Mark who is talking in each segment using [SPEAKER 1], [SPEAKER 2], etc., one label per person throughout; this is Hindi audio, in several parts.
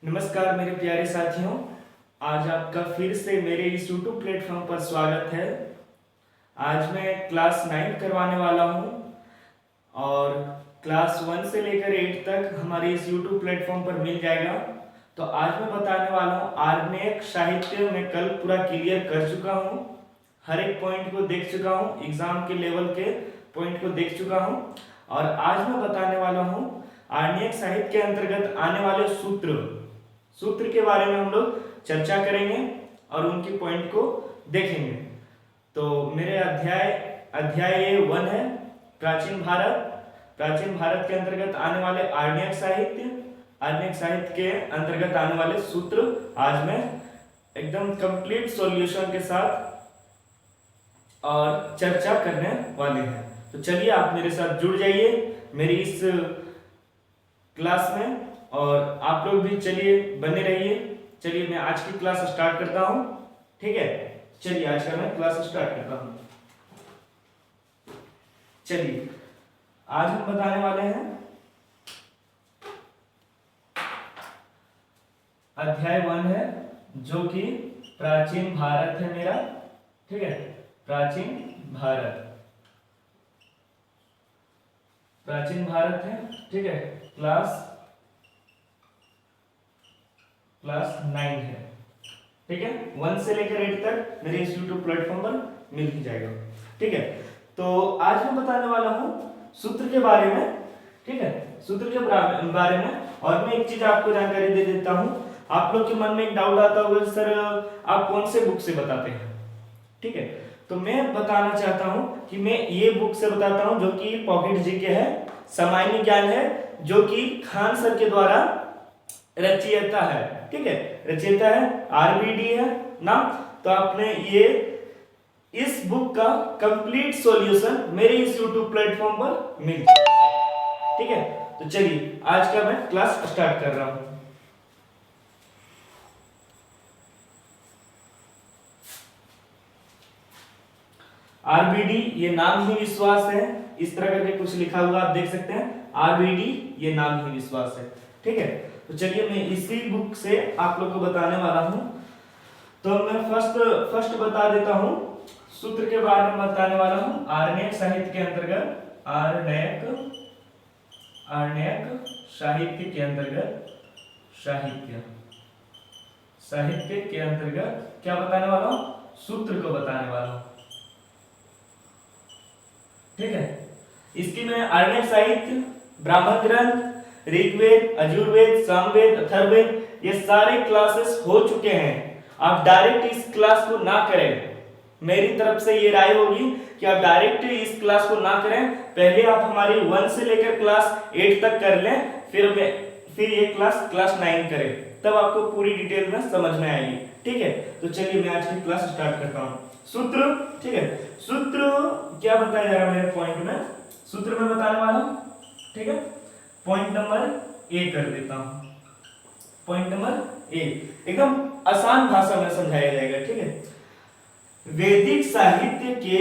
[SPEAKER 1] नमस्कार मेरे प्यारे साथियों, आज आपका फिर से मेरे इस YouTube प्लेटफॉर्म पर स्वागत है। आज मैं क्लास 9 करवाने वाला हूं और क्लास 1 से लेकर 8 तक हमारे इस YouTube प्लेटफॉर्म पर मिल जाएगा। तो आज मैं बताने वाला हूं आर्यक साहित्य में कल पूरा क्लियर कर चुका हूं, हर एक पॉइंट को देख चुका हूं, एग्जाम के लेवल के पॉइंट को देख चुका हूं और आज मैं बताने वाला हूं आर्यक साहित्य के अंतर्गत आने वाले सूत्र के बारे में हम लोग चर्चा करेंगे और उनकी पॉइंट को देखेंगे। तो मेरे अध्याय 1 है प्राचीन भारत के अंतर्गत आने वाले आर्यक साहित्य के अंतर्गत आने वाले सूत्र आज मैं एकदम कंप्लीट सॉल्यूशन के साथ और चर्चा करने वाले हैं। तो चलिए आप मेरे साथ जुड़ जाइए मेरी इस क्लास में और आप लोग भी चलिए बने रहिए। चलिए मैं आज की क्लास स्टार्ट करता हूं, ठीक है। चलिए आज का मैं क्लास स्टार्ट करता हूं। चलिए आज हम बताने वाले हैं अध्याय 1 है जो कि प्राचीन भारत है मेरा, ठीक है। प्राचीन भारत है, ठीक है। क्लास 9 है, ठीक है। 1 से लेकर 8 तक मेरे इस YouTube प्लेटफॉर्म पर मिल ही जाएगा, ठीक है। तो आज मैं बताने वाला हूं सूत्र के बारे में, ठीक है। सूत्र के बारे में और मैं एक चीज आपको जानकारी दे देता हूं। आप लोग के मन में एक डाउट आता होगा, सर आप कौन से बुक से बताते हैं, ठीक है। तो मैं बताना चाहता हूं कि मैं ये बुक से बताता हूं जो कि पॉकेट जीके है, सामान्य ज्ञान है, जो कि खान सर के द्वारा रचयिता है, ठीक है। रचयिता है आरबीडी है ना। तो आपने ये इस बुक का कंप्लीट सॉल्यूशन मेरे इस YouTube प्लेटफॉर्म पर मिल जाएगा, ठीक है। तो चलिए आज का मैं क्लास स्टार्ट कर रहा हूं। आरबीडी ये नाम ही विश्वास है, इस तरह करके कुछ लिखा हुआ आप देख सकते हैं। आरबीडी ये नाम ही विश्वास है, ठीक है। तो चलिए मैं इसी बुक से आप लोग को बताने वाला हूं। तो मैं फर्स्ट बता देता हूं, सूत्र के बारे में बताने वाला हूं। आर्यक साहित्य के अंतर्गत आर्यक साहित्य के अंतर्गत क्या बताने वाला हूं, सूत्र को बताने वाला हूं, ठीक है। इसकी मैं आर्यक साहित्य, ब्राह्मण ग्रंथ, ऋग्वेद, यजुर्वेद, सामवेद, अथर्ववेद ये सारे क्लासेस हो चुके हैं। आप डायरेक्ट इस क्लास को ना करें, मेरी तरफ से ये राय होगी कि आप डायरेक्ट इस क्लास को ना करें। पहले आप हमारी 1 से लेकर क्लास 8 तक कर लें, फिर ये क्लास 9 करें, तब आपको पूरी डिटेल में समझ में आएगी, ठीक है। तो चलिए मैं आज की क्लास स्टार्ट करता हूं। सूत्र, ठीक है। सूत्र क्या बताया जा रहा है मेरे पॉइंट में, सूत्र में बताने वाला हूं, ठीक है। पॉइंट नंबर ए कर देता हूं। पॉइंट नंबर ए एकदम आसान भाषा में समझाया जाएगा, ठीक है। वैदिक साहित्य के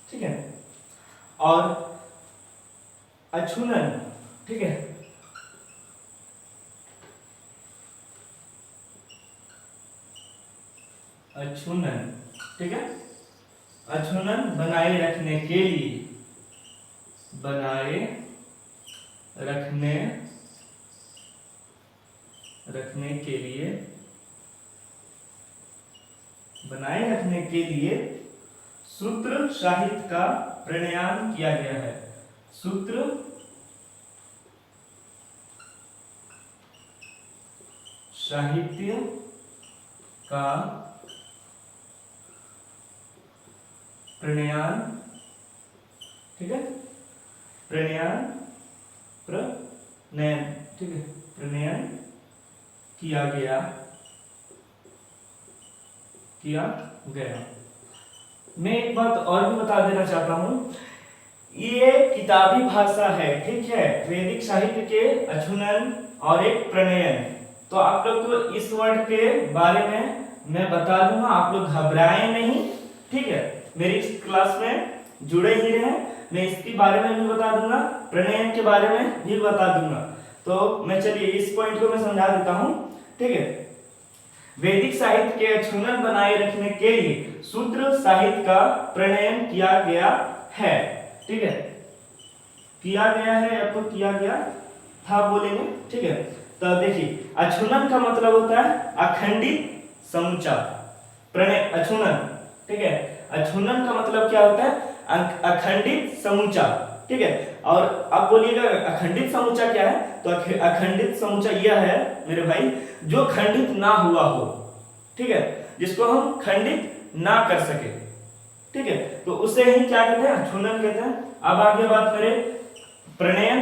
[SPEAKER 1] ठीक है, और अछूनन, ठीक है, ठीक है। अछूनन बनाए रखने के लिए सूत्र साहित्य का प्रणयन किया गया है। सूत्र साहित्य का प्रणयन, ठीक है, प्रणयन, ठीक है, प्रणयन किया गया। मैं एक बात और भी बता देना चाहता हूं, ये किताबी भाषा है, ठीक है। वैदिक साहित्य के अछूनन और एक प्रणयन, तो आप लोग को इस वर्ड के बारे में मैं बता दूंगा, आप लोग घबराएं नहीं, ठीक है। मेरी इस क्लास में जुड़े ही रहें, मैं इसके बारे में भी बता दूंगा, प्रणयन के बारे में भी बता दूंगा। तो मैं चलिए इस पॉइंट को मैं समझा देता हूं, ठीक है। वैदिक साहित्य के अक्षुण्ण बनाए रखने के लिए सूत्र साहित्य का प्रणयन किया गया है, ठीक है। किया गया है या तो किया गया था बोलेंगे, ठीक है। तो देखिए अक्षुण्ण का मतलब होता है अखंडित समूचा, प्रणय अक्षुण्ण, ठीक है। अक्षुण्ण का मतलब क्या होता है? अखंडित समूचा, ठीक है। और आप बोलिएगा अखंडित समूचा क्या है? तो अखंडित समूचा यह है मेरे भाई जो खंडित ना हुआ हो, ठीक है, जिसको हम खंडित ना कर सके, ठीक है, तो उसे ही क्या कहते हैं? अक्षुण्ण कहते हैं। अब आगे बात करें प्रणयन,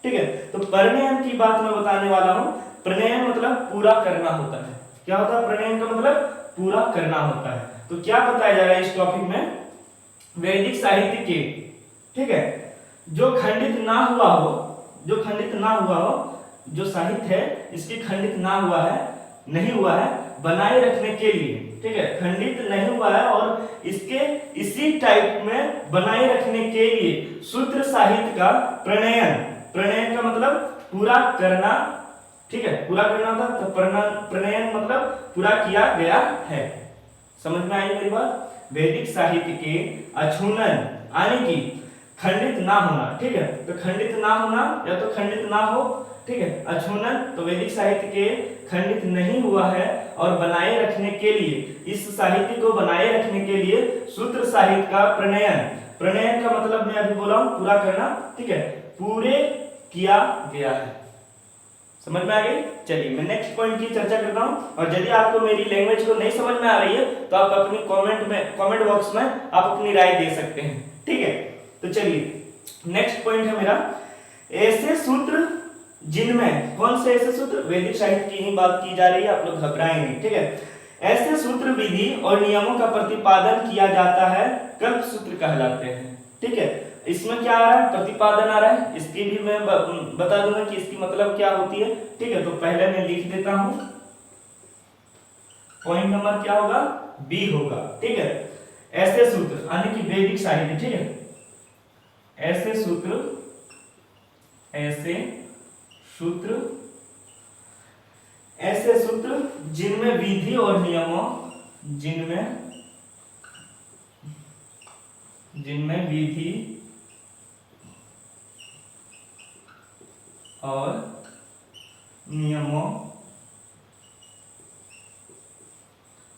[SPEAKER 1] ठीक है। तो प्रणयन की बात मैं बताने वाला हूं। प्रणयन मतलब पूरा करना होता है। क्या होता है? प्रणयन का मतलब पूरा करना होता है। तो क्या बताया जा रहा है इस टॉपिक में? वैदिक साहित्य के, ठीक है, जो खंडित ना हुआ हो, जो खंडित ना हुआ हो, जो साहित्य है इसकी खंडित ना हुआ है, नहीं हुआ है, बनाए रखने के लिए, ठीक है, खंडित नहीं हुआ है और इसके इसी टाइप में बनाए रखने के लिए सूत्र साहित्य का प्रणयन, प्रणयन का मतलब पूरा करना, ठीक है, पूरा करना होता। तो प्रणयन मतलब पूरा किया गया है। समझ में आई मेरी बात? वैदिक साहित्य के अक्षुण्ण यानी कि खंडित ना होना, ठीक है, तो खंडित ना होना या तो खंडित ना हो, ठीक है, अक्षुण्ण, तो वैदिक साहित्य के खंडित नहीं हुआ है और बनाए रखने के लिए, इस साहित्य को बनाए रखने के लिए सूत्र साहित्य का प्रणयन, प्रणयन का मतलब मैं अभी बोला हूं पूरा करना, ठीक है, पूरे किया गया है। समझ में आ गई? चलिए मैं नेक्स्ट पॉइंट की चर्चा करता हूं। और यदि आपको मेरी लैंग्वेज को नहीं समझ में आ रही है तो आप अपनी कमेंट बॉक्स में आप अपनी राय दे सकते हैं, ठीक है। तो चलिए नेक्स्ट पॉइंट है मेरा ऐसे सूत्र जिनमें, कौन से ऐसे सूत्र? वैदिक साहित्य की ही बात की जा रही है, आप लोग घबराएं नहीं, ठीक है। ऐसे सूत्र विधि और नियमों का प्रतिपादन किया जाता है, कल्प सूत्र कहलाते हैं, ठीक है। इसमें क्या आ रहा है? प्रतिपादन आ रहा है। इसकी भी मैं बता दूंगा कि इसकी मतलब क्या होती है, ठीक है। तो पहले मैं लिख देता हूं, पॉइंट नंबर क्या होगा? बी होगा, ठीक है। ऐसे सूत्र यानी कि वैदिक साहित्य, ठीक है, ऐसे सूत्र, ऐसे सूत्र, ऐसे सूत्र जिनमें विधि और नियमों, जिनमें विधि और नियमों,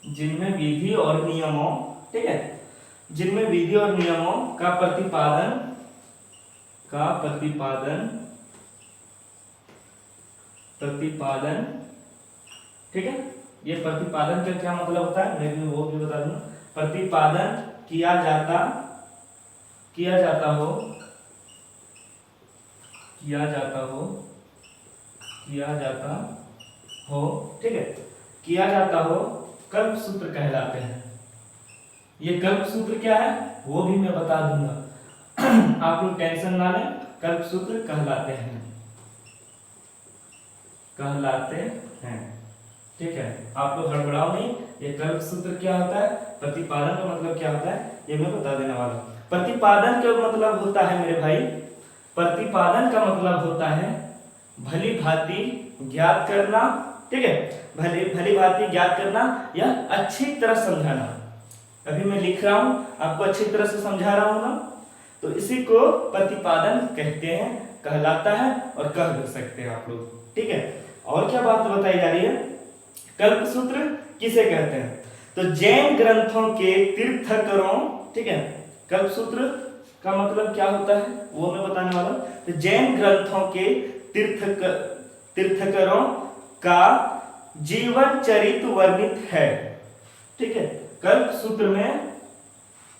[SPEAKER 1] जिनमें विधि और नियमों, ठीक है, जिनमें विधि और नियमों का प्रतिपादन, ठीक है। ये प्रतिपादन का क्या मतलब होता है मैं भी वो भी बता दूं। प्रतिपादन किया जाता हो, ठीक है, किया जाता हो, कल्प सूत्र कहलाते हैं। ये कल्प सूत्र क्या है वो भी मैं बता दूंगा आप लोग टेंशन ना लें। कल्प सूत्र कहलाते हैं, ठीक है, आप लोग हड़बड़ाओ नहीं। ये कल्प सूत्र क्या होता है, प्रतिपादन का मतलब क्या होता है ये मैं बता देने वाला हूं। प्रतिपादन का मतलब होता है मेरे भाई, प्रतिपादन का मतलब होता है भली भांति ज्ञात करना, ठीक है, भली भांति ज्ञात करना या अच्छी तरह समझाना। अभी मैं लिख रहा हूं, आपको अच्छी तरह से समझा रहा हूं ना, तो इसी को प्रतिपादन कहते हैं, कहलाता है और कह भी सकते हैं आप लोग, ठीक है। और क्या बात बताई जा रही है? कल्प सूत्र किसे कहते हैं? तो जैन ग्रंथों के तीर्थंकरों, ठीक है, कल्प सूत्र का मतलब क्या होता है वो मैं बताने वाला हूं। तो जैन ग्रंथों के तीर्थंकरों का जीवन चरित्र वर्णित है, ठीक है। कल्प सूत्र में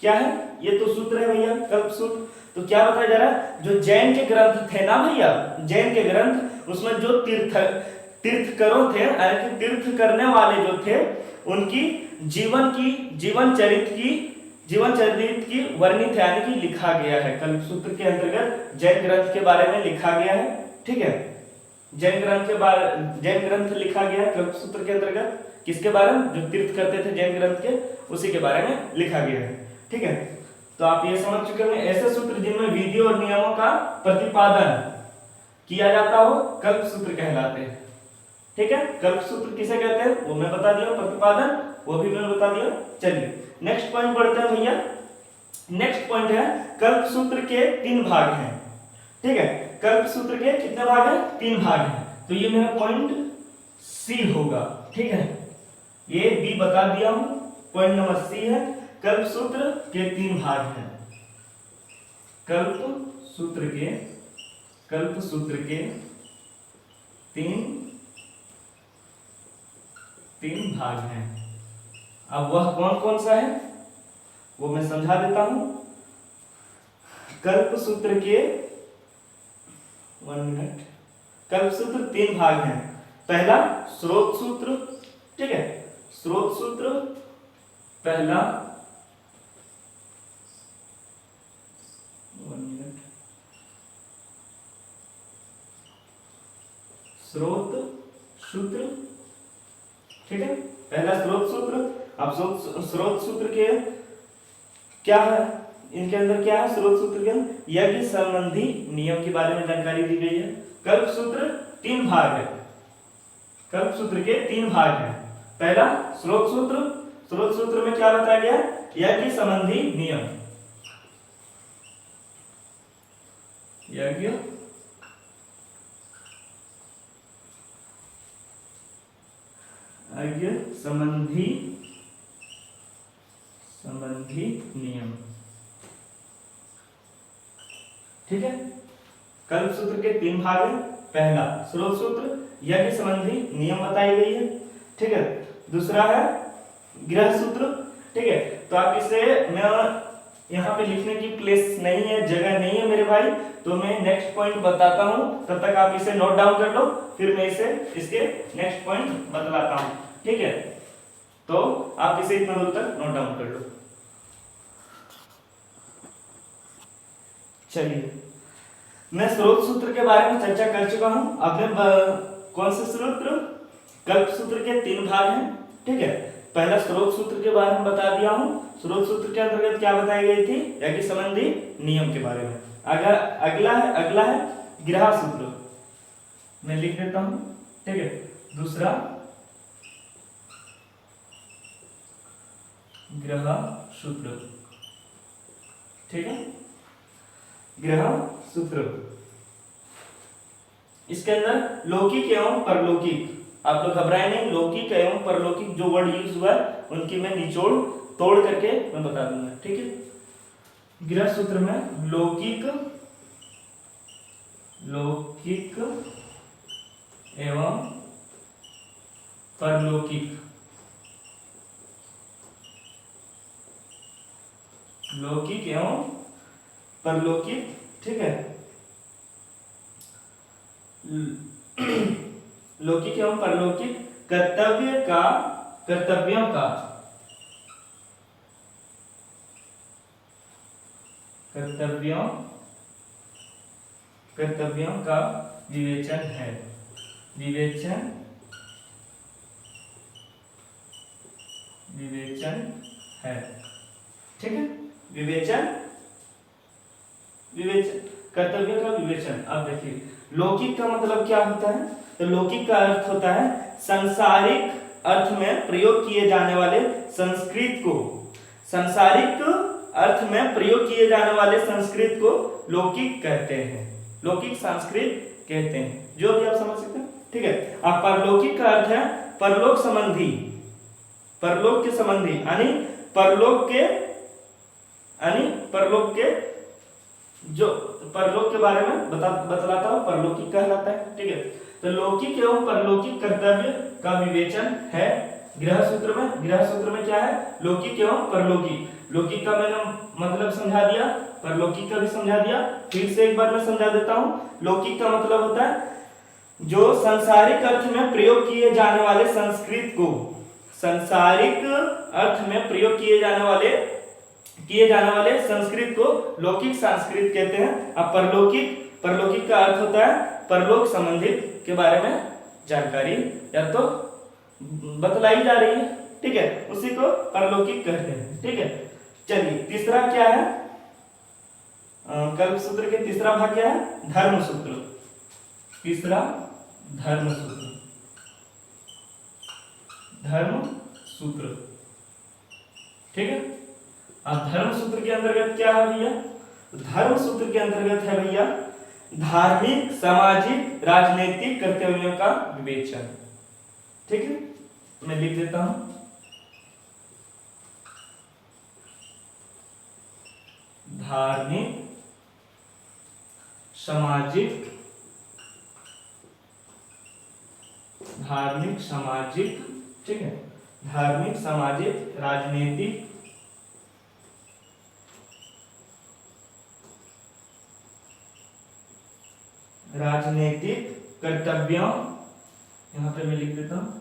[SPEAKER 1] क्या है? ये तो सूत्र है भैया, कल्प सूत्र। तो क्या बताया जा रहा है? जो जैन के ग्रंथ थे ना भैया, जैन के ग्रंथ, उसमें जो तीर्थकरों थे, तीर्थ करने वाले जो थे, उनकी जीवन चरित्र की वर्णित यानी कि लिखा गया है। कल्प सूत्र के अंतर्गत जैन ग्रंथ के बारे में लिखा गया है, ठीक है, जैन ग्रंथ लिखा गया है कल्पसूत्र के अंतर्गत। किसके बारे में? जो तीर्थ करते थे जैन ग्रंथ के, उसी के बारे में लिखा गया है। ठीक है, तो आप ये समझ चुके होंगे ऐसे सूत्र जिनमें विधि और नियमों का प्रतिपादन किया जाता हो कल्पसूत्र कहलाते हैं। ठीक है, कल्पसूत्र किसे कहते हैं वो मैं बता दिया, प्रतिपादन वो भी मैं बता दिया। चलिए नेक्स्ट पॉइंट बढ़ते हैं भैया। नेक्स्ट पॉइंट है कल्पसूत्र के 3 भाग हैं। ठीक है, कल्पसूत्र के कितने भाग हैं? 3 भाग हैं। तो ये मेरा पॉइंट सी होगा। ठीक है, ये बी बता दिया हूं, पॉइंट नंबर सी है कल्पसूत्र के 3 भाग हैं। कल्पसूत्र के 3 भाग हैं। अब वह कौन कौन सा है वो मैं समझा देता हूं। कल्पसूत्र के 1 मिनट, कल्पसूत्र 3 भाग हैं। पहला स्रोत सूत्र। ठीक है, स्रोत सूत्र पहला, 1 मिनट, स्रोत सूत्र। ठीक है, पहला स्रोत सूत्र। अब स्रोत सूत्र के क्या है, इनके अंदर क्या है? स्रोत सूत्र के अंदर यज्ञ संबंधी नियम के बारे में जानकारी दी गई है। कल्पसूत्र 3 भाग है, कल्पसूत्र के 3 भाग हैं। पहला स्रोत सूत्र, स्रोत सूत्र में क्या बताया गया? यज्ञ संबंधी नियम, यज्ञ संबंधी नियम। ठीक है, कल्पसूत्र के 3 भाग हैं। पहला स्रोत सूत्र, यज्ञ संबंधी नियम बताई गई है। ठीक है, दूसरा है गृह सूत्र। ठीक है, तो आप इसे, मैं यहाँ पे लिखने की प्लेस नहीं है, जगह नहीं है मेरे भाई, तो मैं नेक्स्ट पॉइंट बताता हूँ, तब तक आप इसे नोट डाउन कर लो, फिर मैं इसे इसके नेक्स्ट पॉइंट बतलाता हूँ। ठीक है, तो आप इसे इतना दूर तक नोट डाउन कर लो। चलिए, मैं स्रोत सूत्र के बारे में चर्चा कर चुका हूं। अब मैं कौन से सूत्र? कल्पसूत्र के 3 भाग हैं। ठीक है, पहला स्रोत सूत्र के बारे में बता दिया हूं। स्रोत सूत्र के अंतर्गत क्या बताई गई थी? यज्ञ संबंधी नियम के बारे में। अगला है गृह सूत्र, मैं लिख देता हूं। ठीक है, दूसरा गृह सूत्र। ठीक है, गृह सूत्र, इसके अंदर लौकिक एवं परलौकिक, आप लोग घबराए नहीं, लौकिक एवं परलौकिक जो वर्ड यूज हुआ है उनकी मैं निचोड़ तोड़ करके मैं बता दूंगा। ठीक है, गृह सूत्र में लौकिक एवं परलौकिक, लौकिक एवं परलौकिक। ठीक है, लौकिक एवं परलौकिक कर्तव्यों का विवेचन है, विवेचन है। ठीक है, विवेचन कर्तव्य का विवेचन। अब देखिए लौकिक का मतलब क्या होता है? तो लौकिक का अर्थ होता है सांसारिक अर्थ में प्रयोग किए जाने वाले संस्कृत को, सांसारिक अर्थ में प्रयोग किए जाने वाले संस्कृत को लौकिक कहते हैं, लौकिक संस्कृत कहते हैं, जो भी आप समझ सकते हैं। ठीक है, अब परलौकिक का अर्थ है परलोक संबंधी, परलोक के संबंधी, यानी परलोक के जो परलोक के बारे में बतलाता हूं, परलौकिक कहलाता है। ठीक है, तो लौकिक एवं परलौकिक कर्तव्य का विवेचन है गृह सूत्र में। गृह सूत्र में क्या है? लौकिक एवं परलौकिक। लौकिक का मैंने मतलब समझा दिया, परलौकिक का भी समझा दिया, फिर से एक बार मैं समझा देता हूं। लौकिक का मतलब होता है जो सांसारिक अर्थ में प्रयोग किए जाने वाले संस्कृत को, सांसारिक अर्थ में प्रयोग किए जाने वाले संस्कृत को लौकिक संस्कृत कहते हैं। अब परलौकिक का अर्थ होता है परलोक संबंधित के बारे में जानकारी या तो बतलाई जा रही है, ठीक है, उसी को परलौकिक कहते हैं, ठीक है। चलिए तीसरा क्या है, कल्प सूत्र के तीसरा भाग क्या है, धर्म सूत्र। तीसरा धर्म सूत्र, धर्म सूत्र, ठीक है। अब धर्म सूत्र के अंतर्गत क्या है भैया, धर्म सूत्र के अंतर्गत है भैया धार्मिक सामाजिक राजनीतिक कर्तव्यों का विवेचन, ठीक है। मैं लिख देता हूं, धार्मिक सामाजिक ठीक है, धार्मिक सामाजिक राजनीतिक कर्तव्यों, यहां पे मैं लिख देता हूं,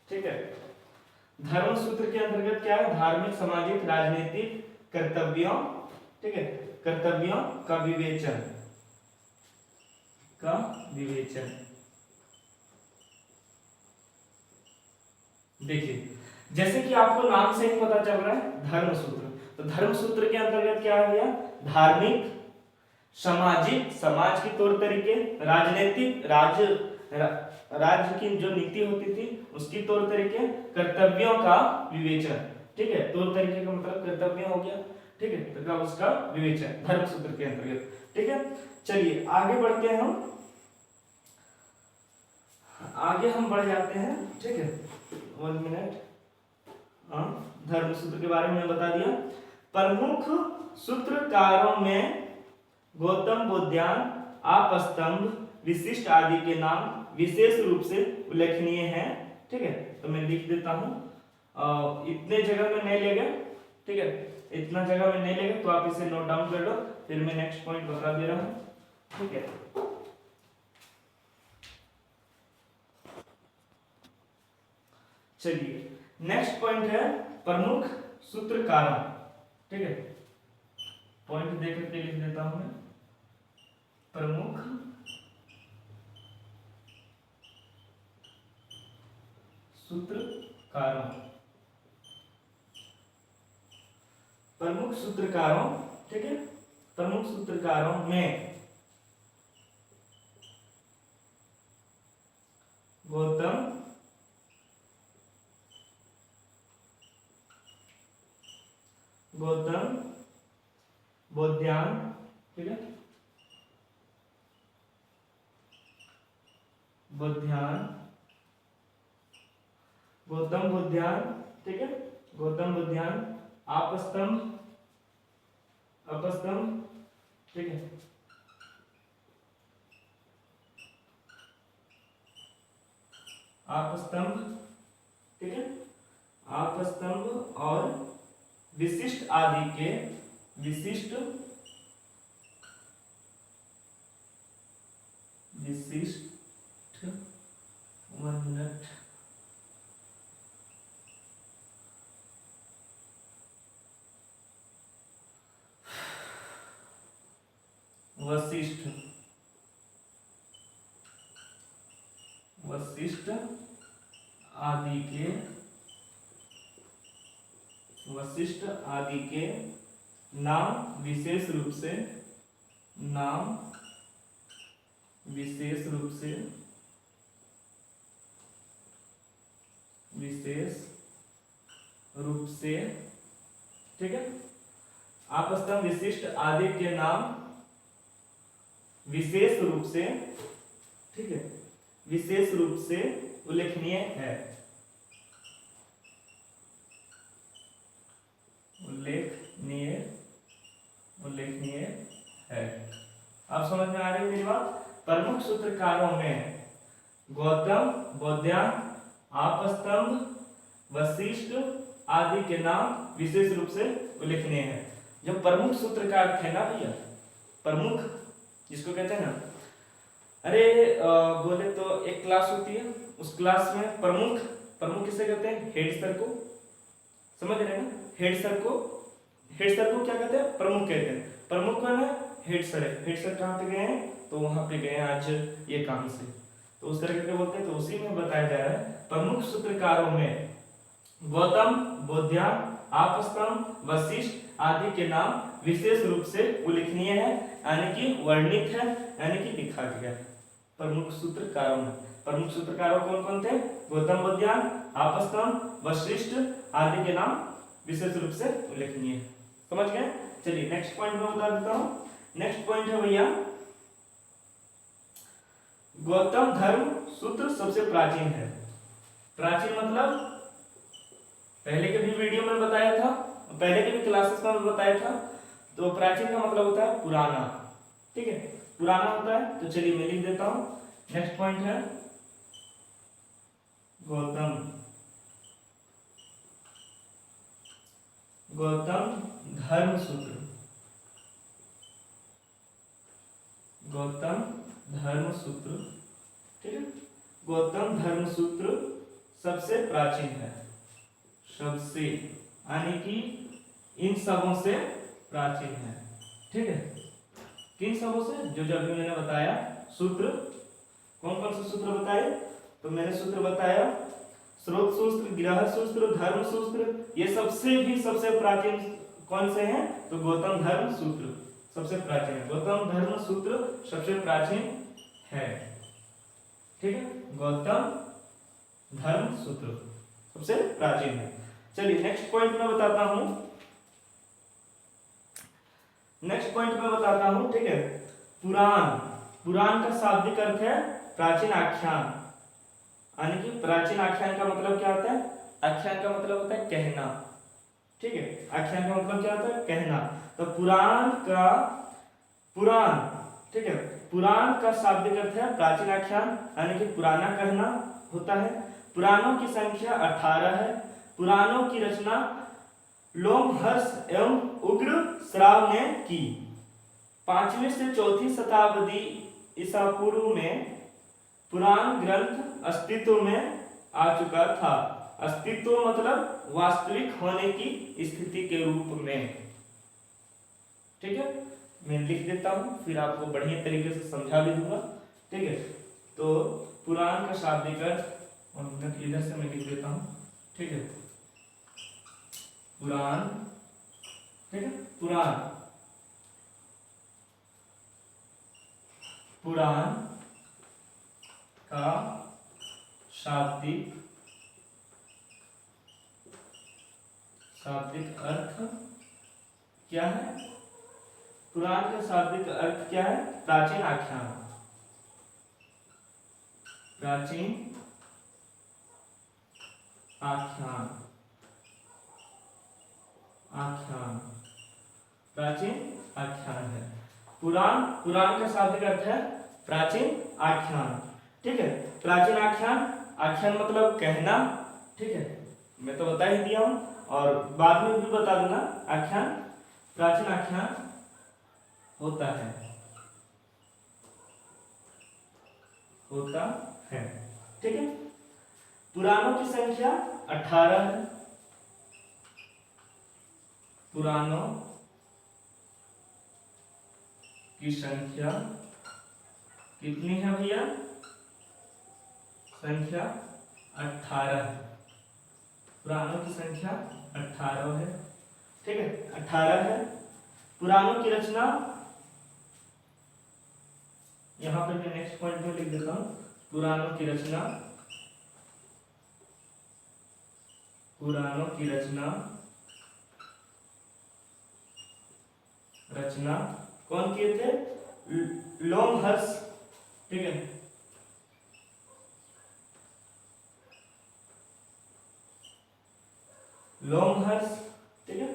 [SPEAKER 1] ठीक है। धर्म सूत्र के अंतर्गत क्या है, धार्मिक सामाजिक राजनीतिक कर्तव्यों, ठीक है, कर्तव्यों का विवेचन, देखिए जैसे कि आपको नाम से ही पता चल रहा है धर्म सूत्र, तो धर्म सूत्र के अंतर्गत क्या है भैया, धार्मिक सामाजिक, समाज के तौर तरीके, राजनीतिक, राज्य की जो नीति होती थी उसकी तौर तरीके, कर्तव्यों का विवेचन, ठीक है, तौर तरीके का मतलब कर्तव्य हो गया, ठीक है, तो उसका विवेचन धर्म सूत्र के अंतर्गत, ठीक है। चलिए आगे बढ़ते हैं, हम बढ़ जाते हैं, ठीक है, 1 मिनट। धर्म सूत्र के बारे में बता दिया। प्रमुख सूत्रकारों में गौतम बुद्धान, आपस्तंभ, विशिष्ट आदि के नाम विशेष रूप से उल्लेखनीय हैं, ठीक है। तो मैं लिख देता हूं, इतने जगह में नहीं लेगा, ठीक है, इतना जगह में नहीं लेगा, तो आप इसे नोट डाउन कर लो, फिर मैं नेक्स्ट पॉइंट बता दे रहा हूं, ठीक है। चलिए नेक्स्ट पॉइंट है प्रमुख सूत्रकारों, ठीक है, पॉइंट देख करके लिख देता हूं मैं, प्रमुख सूत्रकारों, ठीक है, प्रमुख सूत्रकारों में गौतम बुद्धान, ठीक है, गौतम बुद्धान, ठीक है, गौतम बुद्धान, आपस्तंभ, ठीक है, आपस्तंभ, ठीक है, आपस्तंभ और विशिष्ट आदि के, विशिष्ट 1 मिनट, वशिष्ठ आदि के नाम विशेष रूप से ठीक है, आपस्तंभ विशिष्ट आदि के नाम विशेष रूप से, ठीक है, विशेष रूप से उल्लेखनीय है, उल्लेखनीय है। आप समझ में आ रही है मेरी बात। प्रमुख सूत्रकारों में गौतम, बुद्धान, आपस्तंभ, वशिष्ठ आदि के नाम विशेष रूप से उल्लेखनीय है। जो प्रमुख सूत्रकार थे ना भैया, प्रमुख जिसको कहते हैं ना, अरे बोले तो एक क्लास होती है, उस क्लास में प्रमुख किसे कहते हैं, हेड सर को, समझ रहे हैं ना। हेड सर को क्या कहते हैं, प्रमुख कहते हैं। प्रमुख कौन है, हेड सर है। हेड सर कहाँ पे गए हैं, तो वहां पे गए हैं आज ये काम से, तो उस तरह के बोलते हैं। तो उसी में बताया जा रहा है प्रमुख सूत्रकारों में गौतम, बोधायन, आपस्तम्ब, वशिष्ठ आदि के नाम विशेष रूप से उल्लेखनीय है, यानी कि वर्णित है, यानी कि लिखा गया है। प्रमुख सूत्रकारों में प्रमुख सूत्रकारों कौन कौन थे, गौतम, बोधायन, आपस्तम्ब, वशिष्ठ आदि के नाम विशेष रूप से उल्लेखनीय है। समझ गए। चलिए नेक्स्ट पॉइंट में बता देता हूँ। नेक्स्ट पॉइंट है भैया, गौतम धर्म सूत्र सबसे प्राचीन है। प्राचीन मतलब पहले के भी वीडियो में बताया था, पहले के भी क्लासेस में बताया था। तो प्राचीन का मतलब होता है पुराना, ठीक है, पुराना होता है। तो चलिए मैं लिख देता हूं। नेक्स्ट पॉइंट है गौतम धर्म सूत्र। गौतम धर्म सूत्र, ठीक है। गौतम धर्म सूत्र सबसे प्राचीन है, सबसे यानी कि इन सबों से प्राचीन है, ठीक है। किन सबों से, जो जो अभी मैंने बताया सूत्र, कौन कौन से सूत्र बताए, तो मैंने सूत्र बताया स्रोत सूत्र, गृह सूत्र, धर्म सूत्र, ये सबसे प्राचीन कौन से हैं, तो गौतम धर्म सूत्र सबसे प्राचीन है। गौतम धर्म सूत्र सबसे प्राचीन है, ठीक है। गौतम धर्म सूत्र सबसे प्राचीन है। चलिए नेक्स्ट पॉइंट में बताता हूं। ठीक है। पुराण का शाब्दिक अर्थ है प्राचीन आख्यान, यानी कि प्राचीन आख्यान का मतलब क्या होता है, आख्यान का मतलब होता है कहना, ठीक है। आख्यान का मतलब क्या होता है, कहना। तो ठीक है, पुराण का शाब्दिक अर्थ है प्राचीन आख्यान, यानी कि पुराना कहना होता है। पुराणों की संख्या 18 है। पुराणों की रचना लोमहर्ष एवं उग्र श्राव ने की। 5वीं से 4वीं शताब्दी ईसा पूर्व में पुराण ग्रंथ अस्तित्व में आ चुका था। अस्तित्व मतलब वास्तविक होने की स्थिति के रूप में, ठीक है। मैं लिख देता हूं, फिर आपको बढ़िया तरीके से समझा भी दूंगा, ठीक है। तो पुराण का शाब्दिक अर्थ, और इधर से मैं लिख देता हूं, ठीक है। पुराण, ठीक है, पुराण का शाब्दिक अर्थ क्या है, पुराण का शाब्दिक अर्थ क्या है, प्राचीन आख्यान। प्राचीन आख्यान है। पुराण का शाब्दिक अर्थ है प्राचीन आख्यान, ठीक है। प्राचीन आख्यान मतलब कहना, ठीक है। मैं तो बता ही दिया हूं और बाद में भी बता दूंगा। प्राचीन आख्यान होता है, ठीक है। पुराणों की संख्या 18 है। पुराणों की संख्या कितनी है भैया, संख्या 18 है। पुराणों की संख्या 18 है, ठीक है, 18 है। पुराणों की रचना, यहां पे मैं नेक्स्ट पॉइंट में लिख देता हूं। पुराणों की रचना कौन किए थे, लोमहर्ष, ठीक है। लोमहर्ष, ठीक है,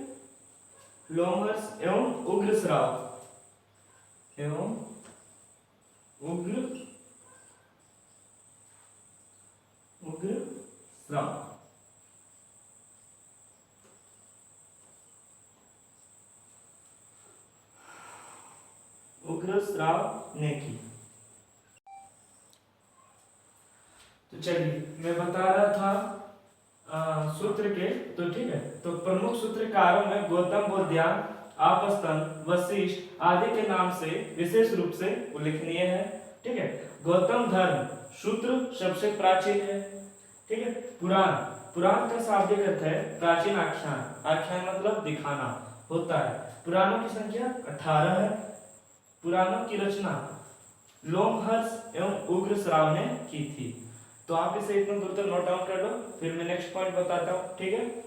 [SPEAKER 1] लोमहर्ष एवं उग्रश्राव उग्रश्राव ने की। तो चलिए मैं बता रहा था सूत्र सूत्र के, तो ठीक है, तो प्रमुख सूत्रकारों में गौतम, बोधायन, आपस्तन, वशिष्ठ आदि के नाम से विशेष रूप से उल्लेखनीय है। ठीक है, गौतम धर्म सूत्र सबसे प्राचीन है। ठीक है, पुराण, पुराण का शाब्दिक अर्थ है प्राचीन आख्यान, आख्यान मतलब दिखाना होता है। पुराणों की संख्या 18 है। पुराणों की रचना लोमहर्ष एवं उग्रश्राव ने की थी। तो आप इसे इतना दूर तक नोट डाउन कर लो, फिर मैं नेक्स्ट पॉइंट बताता हूं। ठीक है,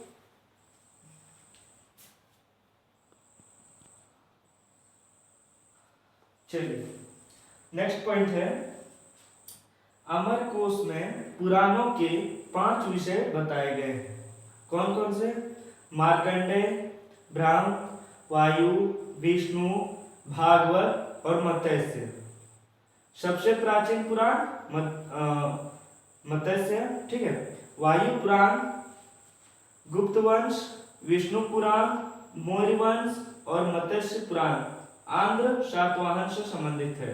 [SPEAKER 1] चलिए नेक्स्ट पॉइंट है, अमरकोश में पुराणों के 5 विषय बताए गए हैं। कौन कौन से? मार्कंडेय, ब्रह्म, वायु, विष्णु, भागवत और मत्स्य। सबसे प्राचीन पुराण मत्स्य। ठीक है, वायु पुराण, गुप्त वंश, विष्णु पुराण, मौर्य वंश और मत्स्य पुराण आंध्र सातवाहन से संबंधित है।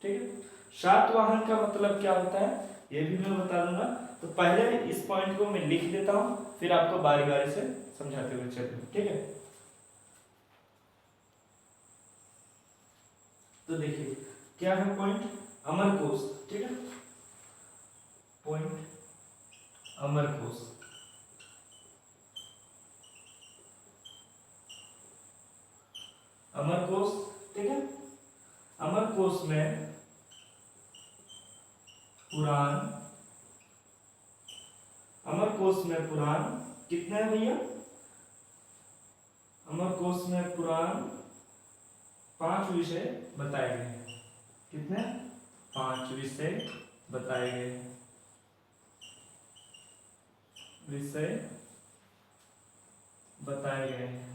[SPEAKER 1] ठीक है, सातवाहन का मतलब क्या होता है ये भी मैं बता दूंगा। तो पहले इस पॉइंट को मैं लिख देता हूं, फिर आपको बारी बारी से समझाते हुए चलूं। ठीक है, तो देखिए क्या है पॉइंट, अमरकोश। ठीक है, पॉइंट अमरकोश। अमरकोश, ठीक है, अमरकोश में पुराण, अमरकोश में पुराण कितने हैं भैया? अमरकोश में पुराण 5 विषय बताए गए हैं। कितने? 5 विषय बताए गए हैं। विषय बताए गए हैं,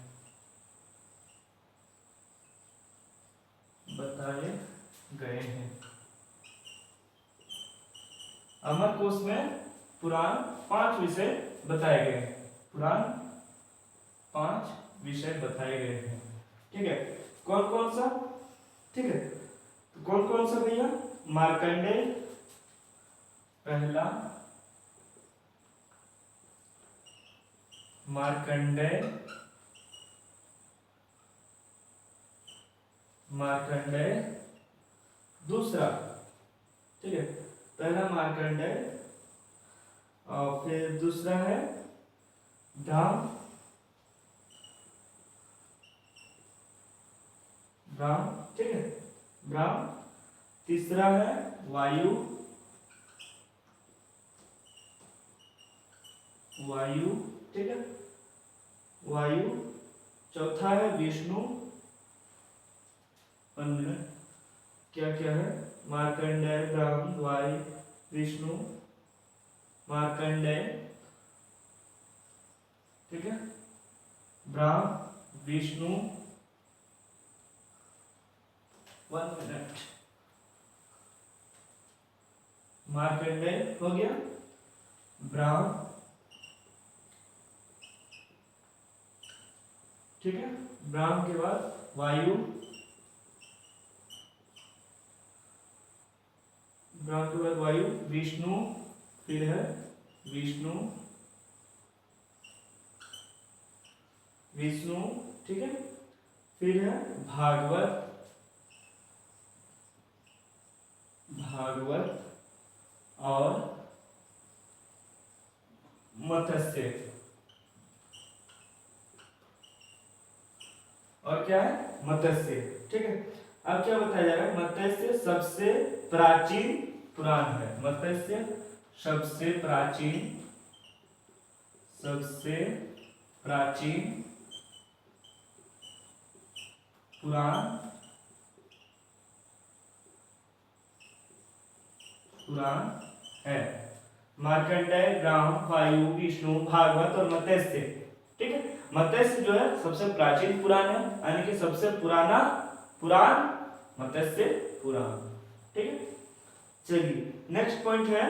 [SPEAKER 1] बताए गए हैं। अमरकोश में पुराण 5 विषय बताए गए हैं। पुराण 5 विषय बताए गए हैं। ठीक है, कौन कौन सा? ठीक है, तो कौन कौन सा भैया? मार्कंडेय पहला, मार्कंडेय, मार्कंडेय दूसरा। ठीक है, पहला मार्कंडेय और फिर दूसरा है ब्रह्म, ब्रह्म। ठीक है, ब्रह्म। तीसरा है वायु, वायु। ठीक है, वायु। चौथा है विष्णु। क्या क्या है? मार्कंडेय, ब्रह्म, वायु, विष्णु, मार्कंडेय। ठीक है, ब्रह्म, विष्णु। 1 मिनट, मार्कंडेय हो गया, ब्रह्म। ठीक है, ब्रह्म के बाद वायु, ब्रह्म के बाद वायु, विष्णु, फिर है विष्णु, विष्णु। ठीक है, फिर है भागवत, भागवत और मत्स्य। और क्या है? मत्स्य। ठीक है, अब क्या बताया जा रहा है? मत्स्य सबसे प्राचीन पुराण है। मत्स्य सबसे प्राचीन, सबसे प्राचीन पुराण, पुराण है। मार्कंडेय, ब्रह्म, वायु, विष्णु, भागवत और मत्स्य। ठीक है, मत्स्य जो है सबसे प्राचीन पुराण है, यानी कि सबसे पुराना पुराण मत्स्य पुराण। ठीक है, चलिए नेक्स्ट पॉइंट है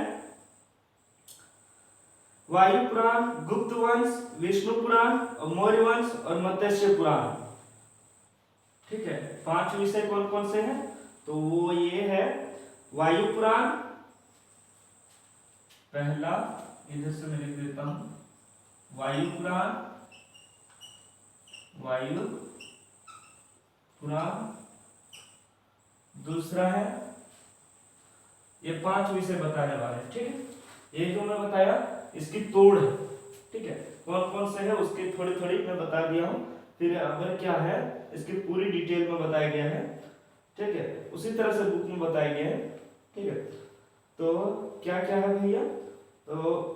[SPEAKER 1] वायु पुराण, गुप्त वंश, विष्णु पुराण और मौर्य वंश और मत्स्य पुराण। ठीक है, 5 विषय कौन कौन से हैं? तो वो ये है वायु पुराण पहला, इधर से मैं लिख देता हूं, वायु पुराण, वायु पुराण। दूसरा है, ये 5 विषय बताने वाले हैं, ठीक है। ये जो मैं बताया इसकी तोड़ है, ठीक है, कौन कौन से है उसकी थोड़ी थोड़ी मैं बता दिया हूँ। फिर अगर क्या है इसकी पूरी डिटेल में बताया गया है, ठीक है, उसी तरह से बुक में बताया गया है, ठीक है। तो क्या क्या है भैया, तो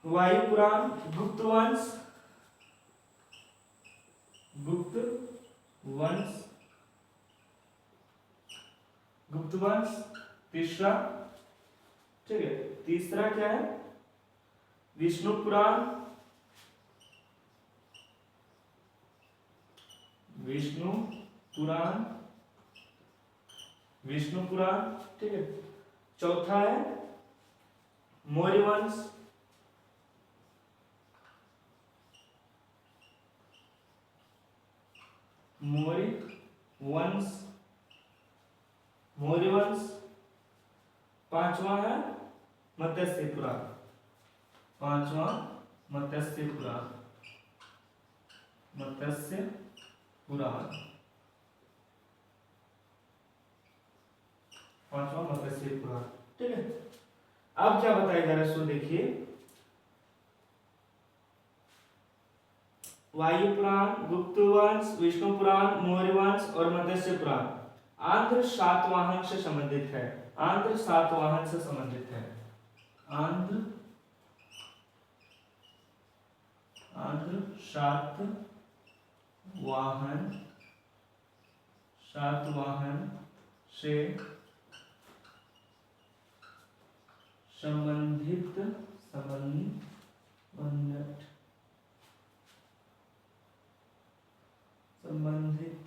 [SPEAKER 1] वायु पुराण, गुप्त वंश, गुप्त वंश, गुप्त वंश तीसरा, ठीक है। तीसरा क्या है, विष्णु पुराण, विष्णु पुराण, विष्णु पुराण, ठीक है। चौथा है मौर्य वंश, मौर्य वंश, मौर्य वंश। पांचवा है मत्स्य पुराण, पांचवा मत्स्य पुराण, मत्स्य पुराण, पांचवा मत्स्य पुराण, ठीक है। अब क्या बताया जा रहा है सो देखिए, वायु पुराण, गुप्त वंश, विष्णु पुराण, मौर्य वंश और मत्स्य पुराण आंध्र सातवाहन से संबंधित है, आंध्र सातवाहन से संबंधित है, आंध्र सातवाहन, सातवाहन से संबंधित, संबंधित, संबंधित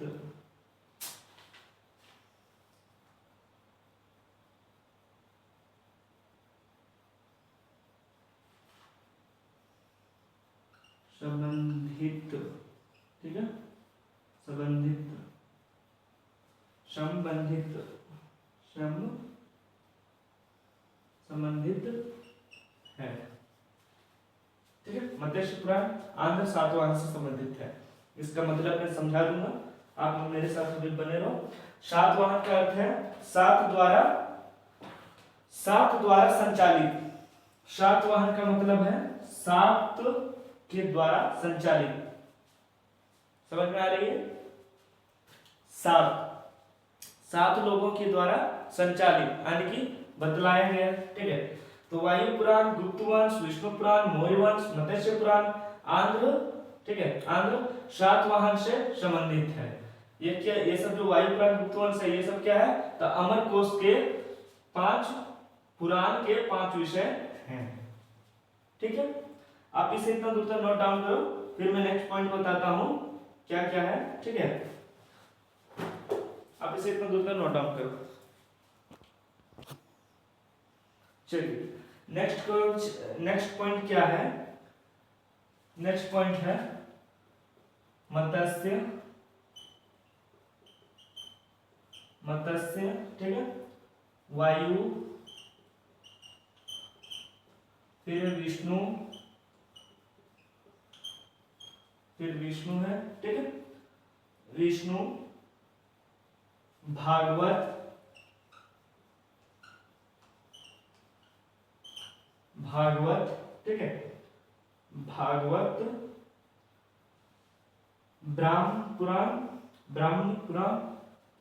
[SPEAKER 1] संबंधित, ठीक है, संबंधित, संबंधित, संबंधित है, ठीक है। मत्स्य पुराण आंध्र सातवाहन से संबंधित है, इसका मतलब मैं समझा दूंगा, आप मेरे साथ भी बने रहो। सातवाहन का अर्थ है सात द्वारा संचालित, सातवाहन का मतलब है सात के द्वारा संचालित, समझ में आ रही है, सात लोगों के द्वारा संचालित यानी कि बतलाया गया, ठीक है। तो वायु पुराण, गुप्त वंश, विष्णु पुराण, मौर्य वंश, मत्स्य पुराण आंध्र, ठीक है, आंध्र सातवाहन से संबंधित है। ये क्या, ये सब जो वायु पुराण, गुप्त वंश है, ये सब क्या है, तो अमर कोश के 5 पुराण के 5 विषय हैं, ठीक है। आप इसे इतना दूर तक नोट डाउन करो, फिर मैं नेक्स्ट पॉइंट बताता हूं क्या क्या है, ठीक है। आप इसे इतना दूर तक नोट डाउन करो। चलिए नेक्स्ट पॉइंट क्या है, नेक्स्ट पॉइंट है मत्स्य, मत्स्य, ठीक है, वायु, फिर विष्णु, फिर विष्णु है, ठीक है, विष्णु, भागवत, भागवत, ठीक है, भागवत, ब्रह्म पुराण, ब्रह्म पुराण,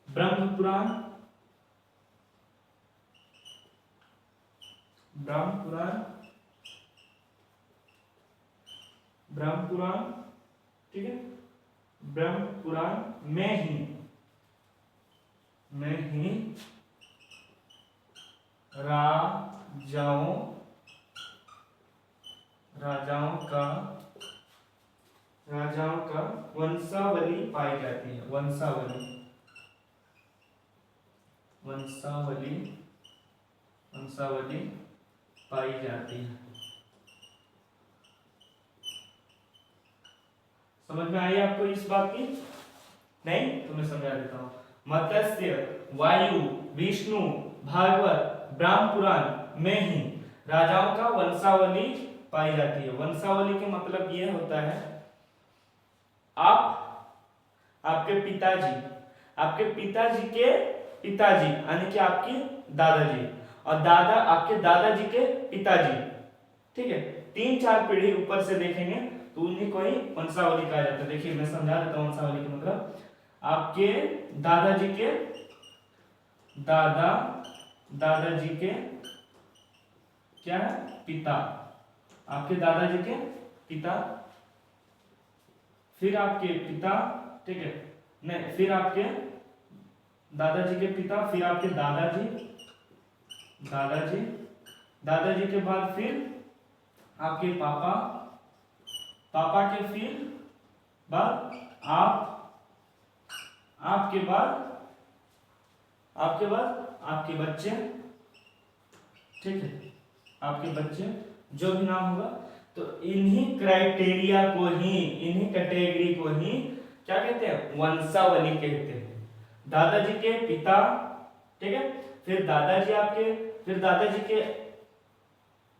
[SPEAKER 1] ब्रह्म पुराण, ब्रह्म पुराण, ब्रह्म पुराण, ठीक है, ब्रह्म पुराण में ही राजाओं का वंशावली पाई जाती है, वंशावली, वंशावली, वंशावली पाई जाती है। समझ में आई आपको इस बात की? नहीं तो मैं समझा देता हूं। मत्स्य, वायु, विष्णु, भागवत, ब्रह्म पुराण में ही राजाओं का वंशावली पाई जाती है। वंशावली के मतलब ये होता है आप आपके पिताजी के पिताजी यानी कि आपके दादाजी, और दादा आपके दादाजी के पिताजी, ठीक है, 3-4 पीढ़ी ऊपर से देखेंगे तो उन्हीं को ही वंशावली कहा जाता है। देखिए मैं समझा देता हूँ वंशावली का मतलब, आपके दादाजी के दादाजी के क्या है पिता, आपके दादाजी के पिता, फिर आपके पिता, ठीक है, नहीं फिर आपके दादाजी के पिता, फिर आपके दादाजी के बाद फिर आपके पापा के फिर बाद आपके बाद आपके बच्चे, ठीक है, आपके बच्चे, जो भी नाम होगा। तो इन्हीं क्राइटेरिया को ही, इन्हीं कैटेगरी को ही क्या कहते हैं, वंशावली कहते हैं। दादाजी के पिता, ठीक है, फिर दादाजी के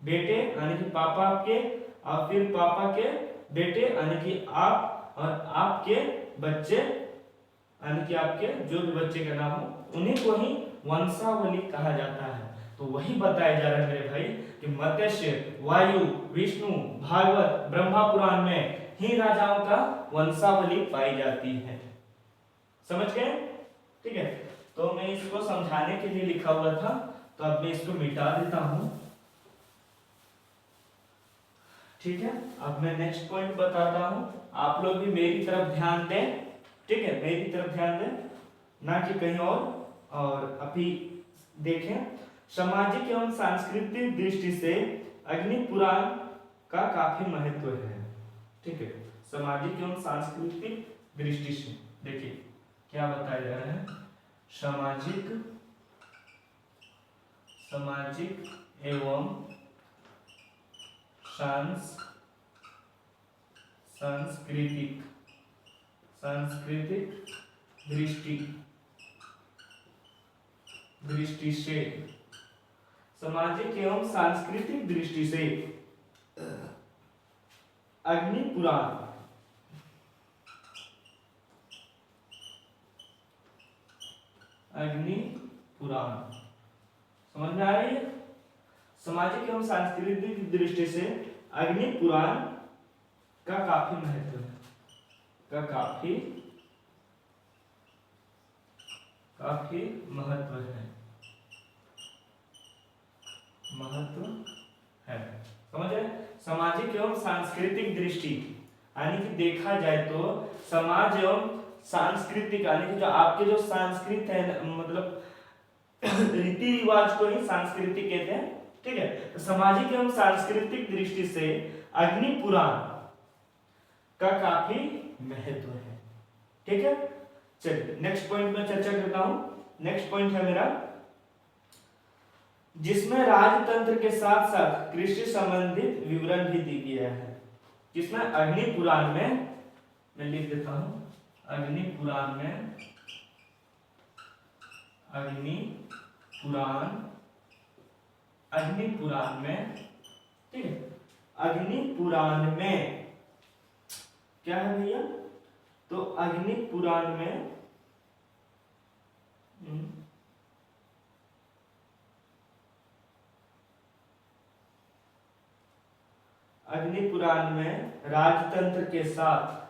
[SPEAKER 1] बेटे यानी कि पापा आपके, और फिर पापा के बेटे यानी कि आप, और आपके बच्चे यानी कि आपके जो भी बच्चे का नाम हो, उन्हीं को ही वंशावली कहा जाता है। तो वही बताया जा रहा है मेरे भाई कि मत्स्य, वायु, विष्णु, भागवत, ब्रह्मा पुराण में ही राजाओं का वंशावली पाई जाती है। समझ गए? ठीक है, तो मैं इसको समझाने के लिए लिखा हुआ था, तो अब मैं इसको मिटा देता हूं। ठीक है, अब मैं नेक्स्ट पॉइंट बताता हूं, आप लोग भी मेरी तरफ ध्यान दें। ठीक है, मेरी तरफ ध्यान दें, ना कि कहीं और अभी देखें। सामाजिक एवं सांस्कृतिक दृष्टि से अग्नि पुराण का काफी महत्व है। ठीक है, सामाजिक एवं सांस्कृतिक दृष्टि से देखिए क्या बताया जा रहा है। सामाजिक एवं सांस्कृतिक दृष्टि से, सामाजिक एवं सांस्कृतिक दृष्टि से अग्नि पुराण समझ में आ रही है? सामाजिक एवं सांस्कृतिक दृष्टि से अग्नि पुराण का काफी महत्व है, काफी महत्व है। समझ रहे? सामाजिक एवं सांस्कृतिक दृष्टि यानी कि देखा जाए तो समाज एवं सांस्कृतिक यानी कि जो आपके जो संस्कृत है, मतलब रीति रिवाज को ही सांस्कृतिक कहते हैं। ठीक है, तो सामाजिक एवं सांस्कृतिक दृष्टि से अग्नि पुराण का काफी महत्व है। ठीक है, चलिए नेक्स्ट पॉइंट में चर्चा करता हूं। नेक्स्ट पॉइंट है मेरा, जिसमें राजतंत्र के साथ साथ कृषि संबंधित विवरण भी दी गया है। जिसमें अग्नि पुराण में, मैं लिख देता हूं, अग्नि पुराण में ठीक है, अग्नि पुराण में क्या है भैया, तो अग्नि पुराण में राजतंत्र के साथ,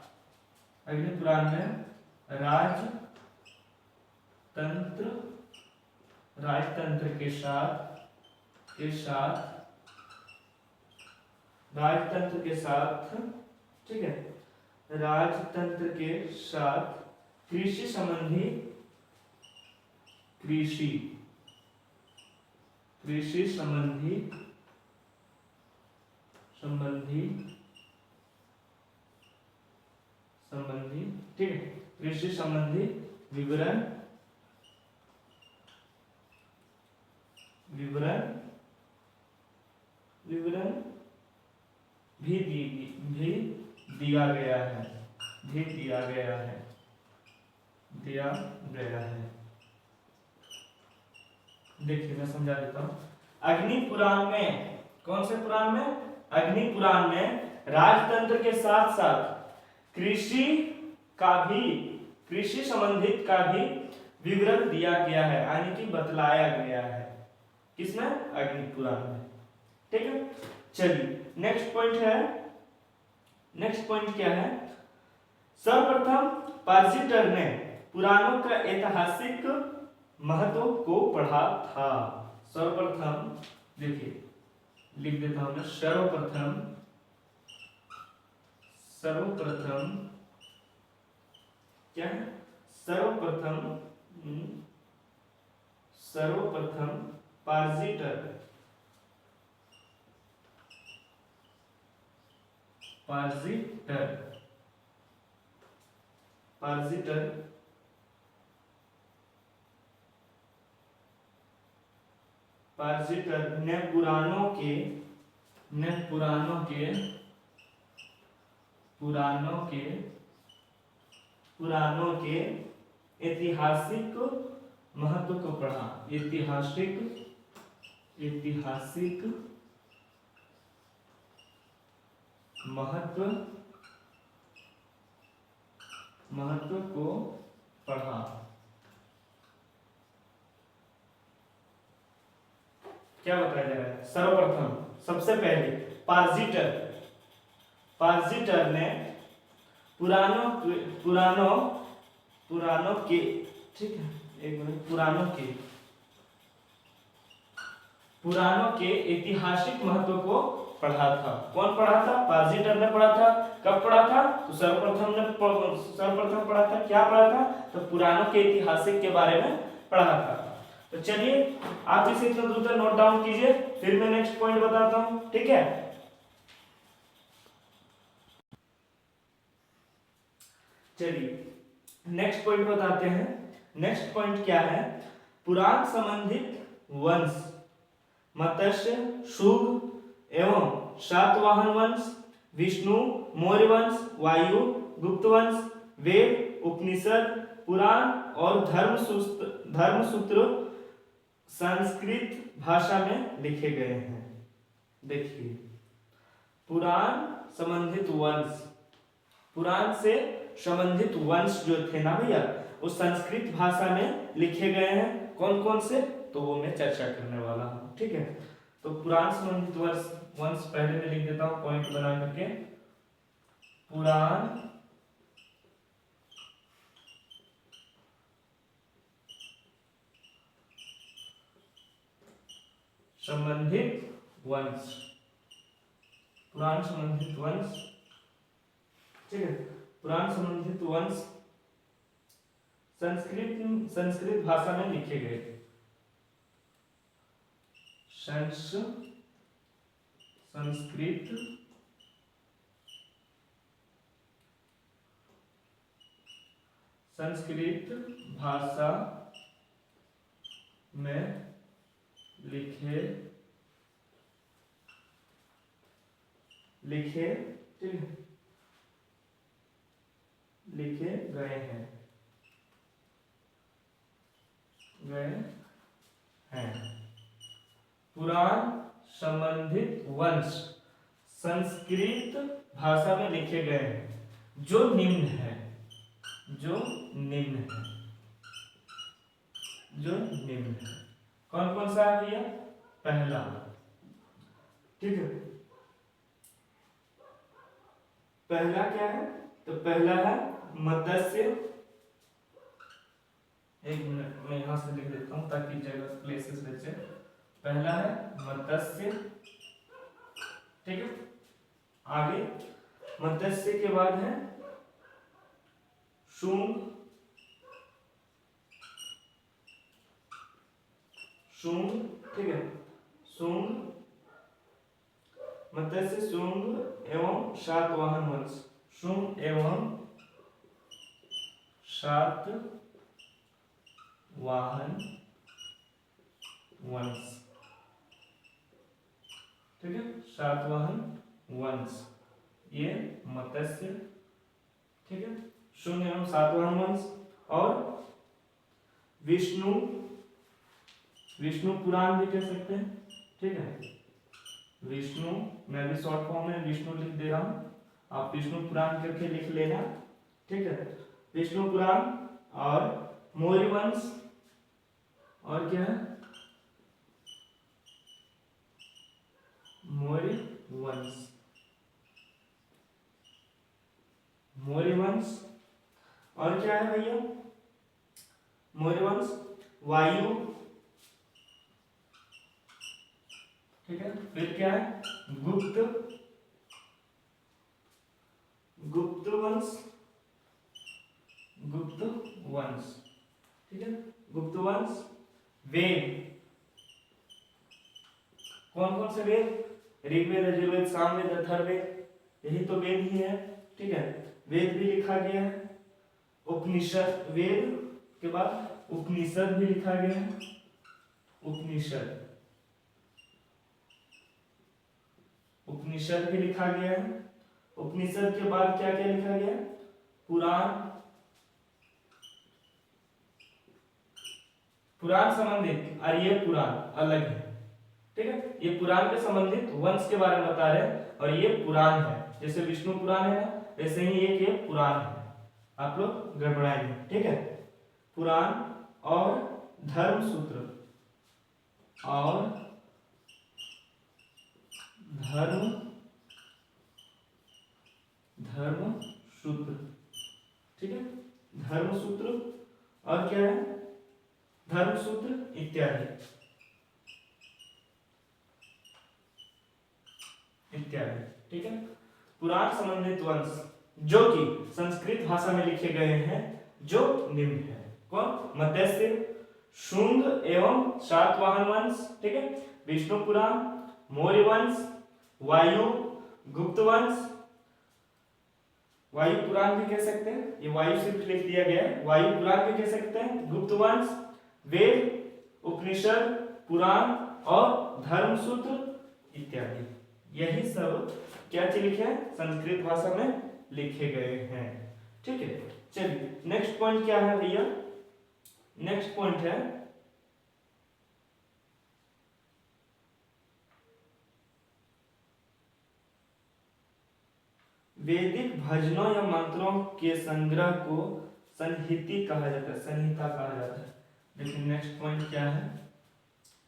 [SPEAKER 1] राजतंत्र के साथ, ठीक है, राजतंत्र के साथ कृषि संबंधी ठीक है, कृषि संबंधी विवरण भी दिया गया है। देखिए मैं समझा देता हूं। अग्नि पुराण में, कौन से पुराण में? अग्नि पुराण में राजतंत्र के साथ साथ कृषि का भी, कृषि संबंधित का भी विवरण दिया गया है, यानी कि बतलाया गया है। किसमें? अग्नि पुराण में। ठीक है, चलिए नेक्स्ट पॉइंट है। नेक्स्ट पॉइंट क्या है? सर्वप्रथम पार्सिटर ने पुराणों का ऐतिहासिक महत्व को पढ़ा था। सर्वप्रथम, देखिए लिख देता हूं मैं, सर्वप्रथम क्या है? सर्वप्रथम पार्सिटर ने पुराणों के ऐतिहासिक महत्व को पढ़ा। ऐतिहासिक महत्व को पढ़ा। क्या बताया जा रहा है? सर्वप्रथम, सबसे पहले पार्सिटर ने पुराणों के, ठीक है, एक मिनट, पुराणों के ऐतिहासिक महत्व को पढ़ा था। कौन पढ़ा था? पार्सिटर ने पढ़ा था। कब पढ़ा था? तो सर्वप्रथम पढ़ा था। क्या पढ़ा था? तो पुराणों के ऐतिहासिक के बारे में पढ़ा था। तो चलिए आप इसे इतना दूर नोट डाउन कीजिए, फिर मैं नेक्स्ट पॉइंट बताता हूं। ठीक है, चलिए नेक्स्ट पॉइंट बताते हैं। नेक्स्ट पॉइंट क्या है? पुराण संबंधित वंश मत्स्य, शुग एवं सातवाहन वंश, विष्णु, मौर्य वंश, वायु, गुप्त वंश, वेद, उपनिषद, पुराण और धर्मसूत्र संस्कृत भाषा में लिखे गए हैं। देखिए, पुराण से संबंधित वंश जो थे ना भैया, वो संस्कृत भाषा में लिखे गए हैं। कौन कौन से? तो वो मैं चर्चा करने वाला हूं। ठीक है, तो पुराण संबंधित वंश पहले मैं लिख देता हूं पॉइंट बना करके। पुराण संबंधित वंश, ठीक है, पुराण संबंधित वंश संस्कृत भाषा में लिखे गए। संस्कृत भाषा में लिखे गए हैं। पुराण संबंधित वंश संस्कृत भाषा में लिखे गए हैं, जो निम्न है। कौन कौन सा है भैया? पहला, ठीक है, पहला क्या है? तो पहला है मत्स्य। एक मिनट मैं यहां से लिख देता हूं ताकि जगह प्लेसेस बचे। पहला है मत्स्य, ठीक है। आगे मत्स्य के बाद है शुंग, ठीक है, शुंग, मत्स्य, शुंग एवं सातवाहन वंश। शुंग एवं सातवाहन वंश, ठीक है, सातवाहन वंश, ये मत्स्य, ठीक है, शून्य एवं सातवाहन वंश। और विष्णु पुराण भी कह सकते हैं, ठीक है, विष्णु, मैं भी शॉर्ट फॉर्म में विष्णु लिख दे रहा हूं, आप विष्णु पुराण करके लिख लेना, ठीक है। विष्णु पुराण और मौर्य वंश, और क्या है, मौर्य वंश, मौर्य वंश, और क्या है भैया, मौर्य वंश, वायु, ठीक है। फिर क्या है, गुप्त, गुप्त वंश, गुप्त वंश, ठीक है, गुप्त वंश, वेद, कौन कौन से वेद, ऋग्वेद, यजुर्वेद, सामवेद, अथर्ववेद, यही तो वेद ही है, ठीक है। वेद भी लिखा गया है, उपनिषद, वेद के बाद उपनिषद भी लिखा गया है, उपनिषद, उपनिषद भी लिखा गया है। उपनिषद के बाद क्या क्या लिखा गया, पुराण, पुराण संबंधित, और ये पुराण अलग है, ठीक है। ये पुराण के संबंधित वंश के बारे में बता रहे हैं, और ये पुराण है, जैसे विष्णु पुराण है ना, वैसे ही एक ये पुराण है, आप लोग गड़बड़ाएंगे, ठीक है। पुराण और धर्म सूत्र, और धर्म सूत्र, ठीक है, धर्म सूत्र, और क्या है, धर्म सूत्र इत्यादि, इत्यादि, ठीक है। पुराण संबंधित वंश जो कि संस्कृत भाषा में लिखे गए हैं, जो निम्न है, कौन, मत्स्य, शुंग एवं शातवाहन वंश, ठीक है, विष्णु पुराण, मौर्य वंश, वायु, गुप्त वंश, वायु पुराण भी कह सकते हैं, ये वायु सिर्फ लिख दिया गया है, वायु पुराण भी कह सकते हैं, गुप्त वंश, वेद, उपनिषद, पुराण और धर्मसूत्र इत्यादि, यही सब क्या चीज लिखे हैं, संस्कृत भाषा में लिखे गए हैं, ठीक है। चलिए नेक्स्ट पॉइंट क्या है भैया, नेक्स्ट पॉइंट है वैदिक भजनों या मंत्रों के संग्रह को संहिति कहा जाता है, संहिता कहा जाता है। देखिए नेक्स्ट पॉइंट क्या है,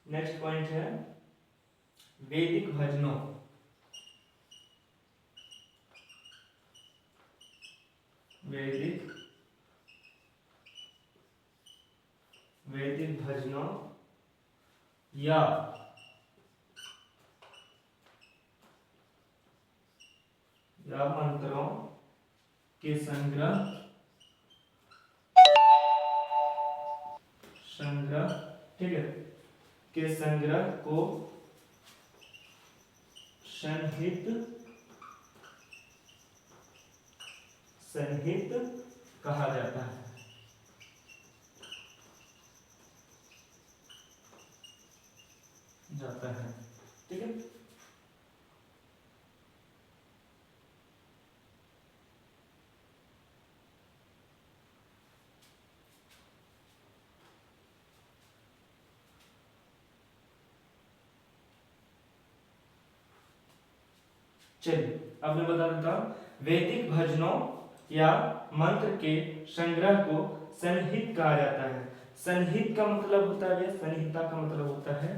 [SPEAKER 1] नेक्स्ट पॉइंट है वैदिक भजनों, वैदिक भजनों या मंत्रों के संग्रह, ठीक है, के संग्रह को संहित कहा जाता है, ठीक है। चलिए अब मैं बता देता हूं, वैदिक भजनों या मंत्र के संग्रह को संहित कहा जाता है। संहित का मतलब होता है, संहिता का मतलब होता है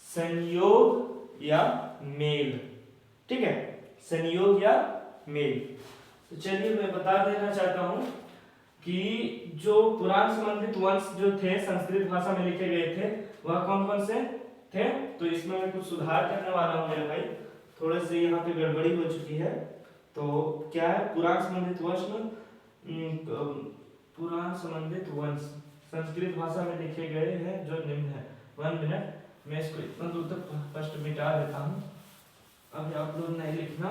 [SPEAKER 1] संयोग या मेल, ठीक है, संयोग या मेल। तो चलिए मैं बता देना चाहता हूं कि जो पुराण संबंधित वंश जो थे संस्कृत भाषा में लिखे गए थे, वह कौन कौन से थे, तो इसमें मैं कुछ सुधार करने वाला हूं मेरे भाई, थोड़े से यहाँ पे गड़बड़ी हो चुकी है। तो क्या है, पुराण संबंधित वंश में पुराण संबंधित वंश संस्कृत भाषा में लिखे गए हैं जो निम्न है। 1 मिनट, मैं इसको इतना दूर तक फर्स्ट मिटा देता हूँ, अभी आप लोग नहीं लिखना,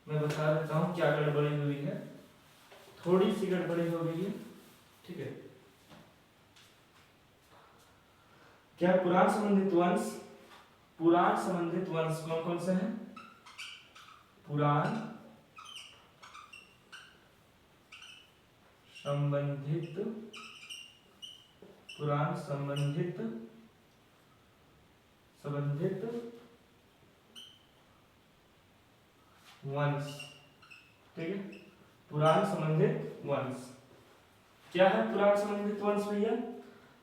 [SPEAKER 1] मैं बता देता हूँ क्या गड़बड़ी हुई है, थोड़ी सी गड़बड़ी हो गई है, ठीक है। क्या पुराण संबंधित वंश, पुराण संबंधित वंश कौन कौन से हैं, पुराण संबंधित, पुराण संबंधित वंश, ठीक है, पुराण संबंधित वंश। क्या है पुराण संबंधित वंश भैया?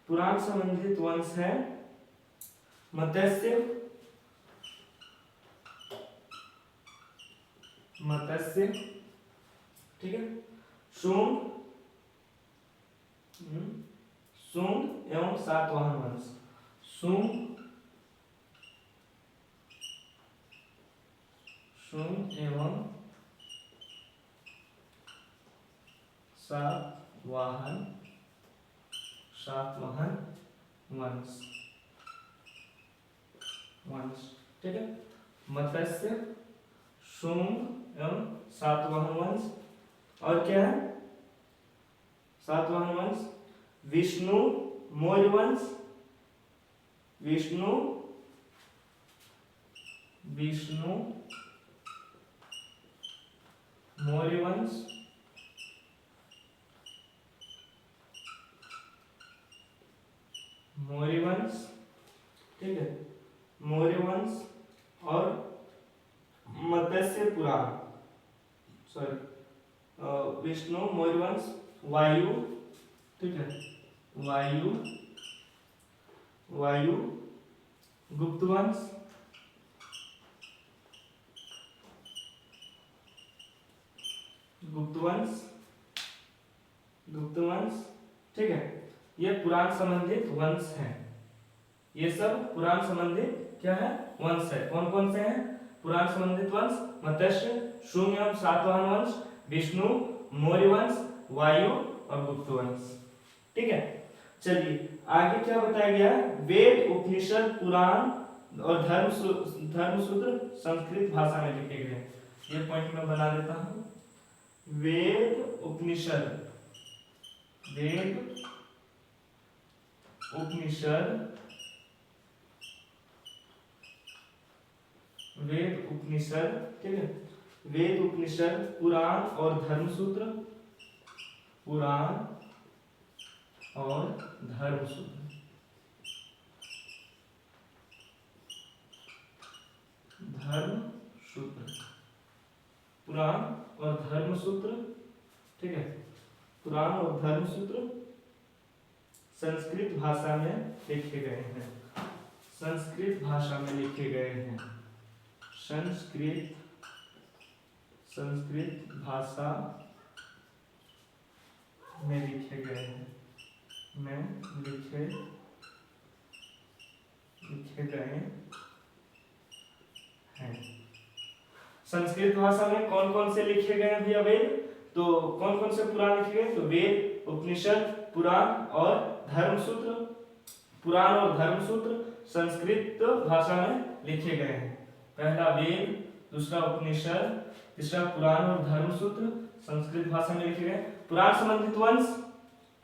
[SPEAKER 1] पुराण संबंधित वंश है मत्स्य, मत्स्य, ठीक है, शुंग, शुंग एवं सातवाहन वंश, शुंग, शुंग एवं सातवाहन, सातवाहन वंश, वंश, ठीक है, मत्स्य, शुंग एवं सातवाहन वंश। और क्या है सातवाहन वंश? विष्णु मौर्य वंश, विष्णु, विष्णु मौर्य वंश, मौर्य वंश, ठीक है, मौर्य वंश। और मत्स्य पुराण, सॉरी, विष्णु मौर्य वंश, वायु, ठीक है, वायु, वायु गुप्त वंश, गुप्त वंश, गुप्त वंश, ठीक है। ये पुराण संबंधित वंश हैं, ये सब पुराण संबंधित क्या है वंश है। कौन कौन से हैं पुराण संबंधित वंश? मत्स्य, शुंग एवं सातवाहन वंश, विष्णु, मौर्य वंश, वायु और गुप्त वंश, ठीक है। चलिए आगे क्या बताया गया? वेद, उपनिषद, पुराण और धर्मसूत्र संस्कृत भाषा में लिखे गए। ये पॉइंट मैं बना देता हूं। वेद, उपनिषद, वेद, उपनिषद, वेद, उपनिषद, ठीक है, वेद, उपनिषद, पुराण और धर्मसूत्र, पुराण और धर्मसूत्र, धर्मसूत्र, पुराण और धर्मसूत्र, ठीक है, पुराण और धर्मसूत्र संस्कृत भाषा में लिखे गए हैं, संस्कृत भाषा में लिखे गए हैं, संस्कृत, संस्कृत भाषा में लिखे गए हैं, में लिखे गए हैं। संस्कृत भाषा में कौन कौन से लिखे गए हैं भैया वेद? तो कौन कौन से पुराण लिखे गए? तो वेद, उपनिषद, पुराण और धर्मसूत्र, पुराण और धर्मसूत्र संस्कृत भाषा में लिखे गए हैं। पहला वेद, दूसरा उपनिषद, तीसरा पुराण और धर्मसूत्र संस्कृत भाषा में लिखे गए। पुराण संबंधित वंश,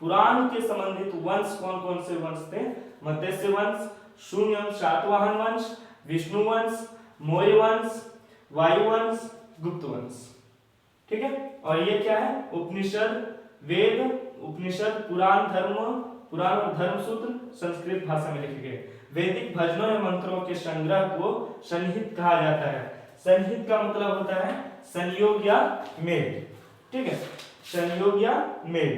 [SPEAKER 1] पुराण के संबंधित वंश कौन कौन से वंश थे? मत्स्य वंश, शुंग एवं सातवाहन वंश, विष्णु वंश, मौर्य वंश, वायु वंश, गुप्त वंश, ठीक है। और ये क्या है? उपनिषद, वेद, उपनिषद, पुराण, पुराण और धर्मसूत्र संस्कृत भाषा में लिखे गए। वैदिक भजनों या मंत्रों के संग्रह को संहित कहा जाता है। संहित का मतलब होता है संयोग या मेल, ठीक है, संयोग या मेल।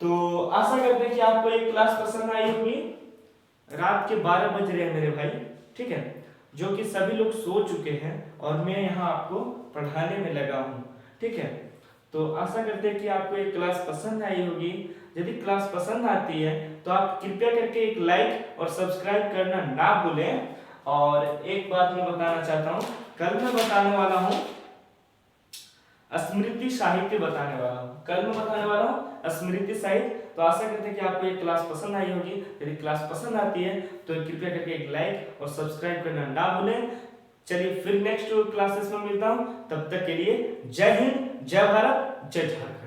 [SPEAKER 1] तो आशा करते हैं कि आपको ये क्लास पसंद आई होगी। रात के 12 बज रहे हैं मेरे भाई, ठीक है, जो कि सभी लोग सो चुके हैं और मैं यहाँ आपको पढ़ाने में लगा हूँ, ठीक है। तो आशा करते हैं कि आपको ये क्लास पसंद आई होगी। यदि क्लास पसंद आती है तो आप कृपया करके एक लाइक और सब्सक्राइब करना ना भूलें। और एक बात मैं बताना चाहता हूँ, कल मैं बताने वाला हूँ स्मृति साहित्य बताने वाला हूँ, कल मैं बताने वाला हूँ स्मृति साहित्य। तो आशा करते हैं कि आपको ये क्लास पसंद आई होगी। यदि क्लास पसंद आती है तो कृपया करके एक लाइक और सब्सक्राइब करना ना भूलें। चलिए फिर नेक्स्ट क्लासेस में मिलता हूँ, तब तक के लिए जय हिंद, जय भारत, जय झारखंड।